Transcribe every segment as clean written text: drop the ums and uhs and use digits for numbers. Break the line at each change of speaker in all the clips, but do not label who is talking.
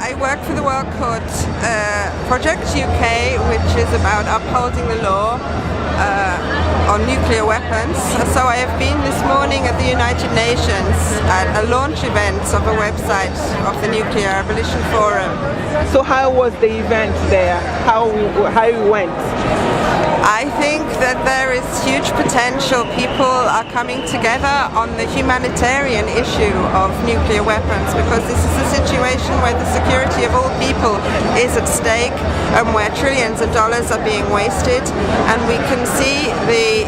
I work for the World Court Project UK, which is about upholding the law on nuclear weapons. So I have been this morning at the United Nations at a launch event of a website of the Nuclear Abolition Forum.
So how was the event there? How it went?
I think that there is huge potential. People are coming together on the humanitarian issue of nuclear weapons, because this is a situation where the security of all people is at stake and where trillions of dollars are being wasted, and we can see the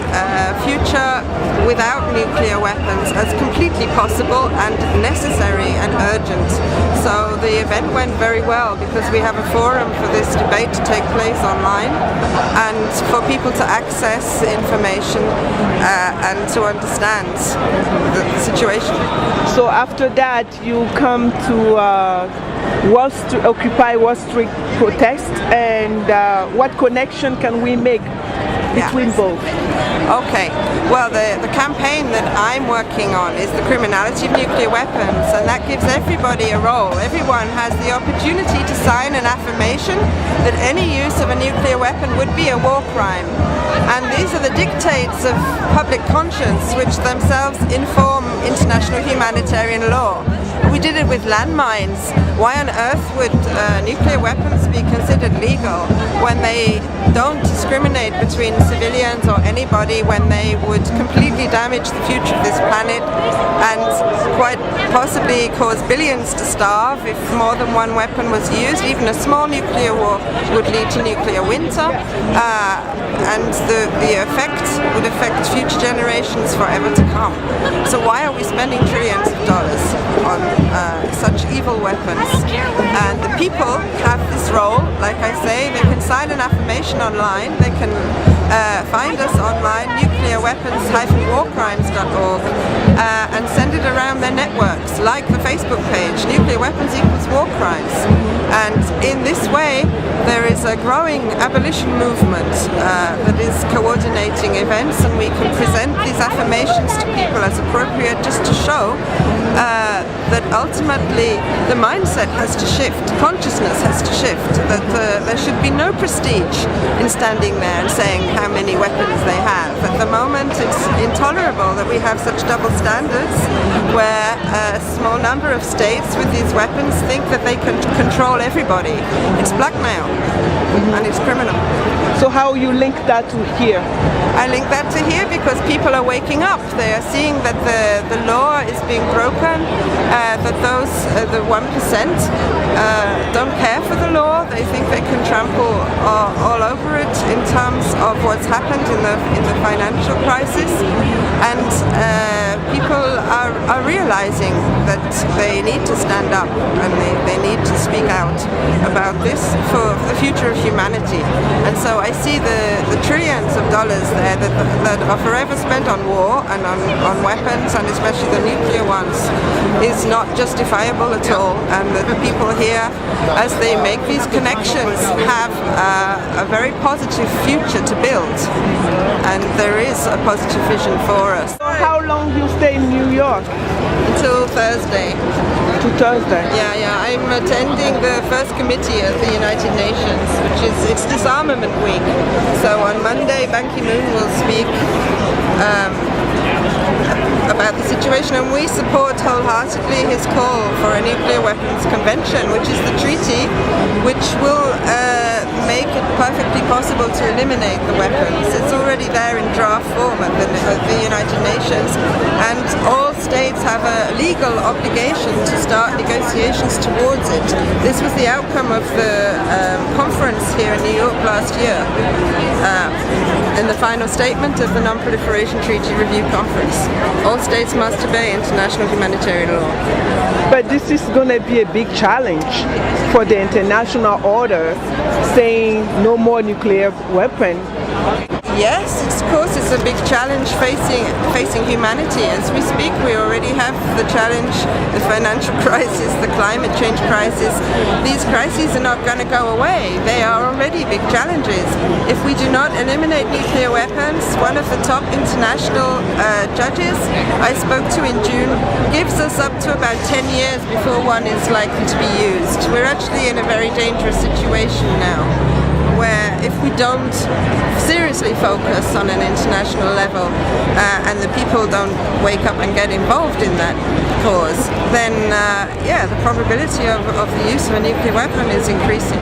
future without nuclear weapons as completely possible and necessary and urgent. So the event went very well because we have a forum for this debate to take place online and for people to access information and to understand the situation.
So after that you come to Occupy Wall Street protest, and what connection can we make between both?
Okay, well the campaign that I'm working on is the criminality of nuclear weapons, and that gives everybody a role. Everyone has the opportunity to sign an affirmation that any use of a nuclear weapon would be a war crime. And these are the dictates of public conscience which themselves inform international humanitarian law. We did it with landmines. Why on earth would nuclear weapons be considered legal when they don't discriminate between civilians or anybody, when they would completely damage the future of this planet and quite possibly cause billions to starve if more than one weapon was used? Even a small nuclear war would lead to nuclear winter, and the effect would affect future generations forever to come. So why are we spending trillions of dollars on such evil weapons? And the people have this role. Like I say, they can sign an affirmation online, they can find us online, nuclearweapons-warcrimes.org, and send it around their networks, like the Facebook page, Nuclear Weapons Equals War Crimes. And in this way, there is a growing abolition movement that is coordinating events, and we can present these affirmations to people as appropriate, just to show that ultimately the mindset has to shift, consciousness has to shift, that there should be no prestige in standing there and saying how many weapons they have. At the moment it's intolerable that we have such double standards where a small number of states with these weapons think that they can control everybody. It's blackmail and it's criminal.
So how you link that to here?
I link that to here because people are waking up. They are seeing that the law is being broken, that those, the 1%, don't care for the law. They think they can trample all over it in terms of what's happened in the financial crisis. And people are realizing that they need to stand up and they need to speak out about this for the future of humanity. And so I see the trillions of dollars there that are forever spent on war and on weapons, and especially the nuclear ones, is not justifiable at all, and that the people here, as they make these connections, have a very positive future to build, and there is a positive vision for us.
How long do you stay in New York?
Until Thursday.
To Thursday?
Yeah. I'm attending the first committee of the United Nations, which is, it's Disarmament Week. So on Monday, Ban Ki-moon will speak about the situation, and we support wholeheartedly his call for a nuclear weapons convention, which is the treaty which will make it perfectly possible to eliminate the weapons. It's already there in draft form at the United Nations, and all states have a legal obligation to start negotiations towards it. This was the outcome of the conference here in New York last year, in the final statement of the Non-Proliferation Treaty Review Conference. All states must obey international humanitarian law.
But this is going to be a big challenge for the international order, saying no more nuclear weapons.
Yes, of course, it's a big challenge facing humanity. As we speak, we already have the challenge, the financial crisis, the climate change crisis. These crises are not going to go away. They are already big challenges. If we do not eliminate nuclear weapons, one of the top international judges I spoke to in June gives us up to about 10 years before one is likely to be used. We're actually in a very dangerous situation now, where if we don't seriously focus on an international level and the people don't wake up and get involved in that cause, then the probability of the use of a nuclear weapon is increasing.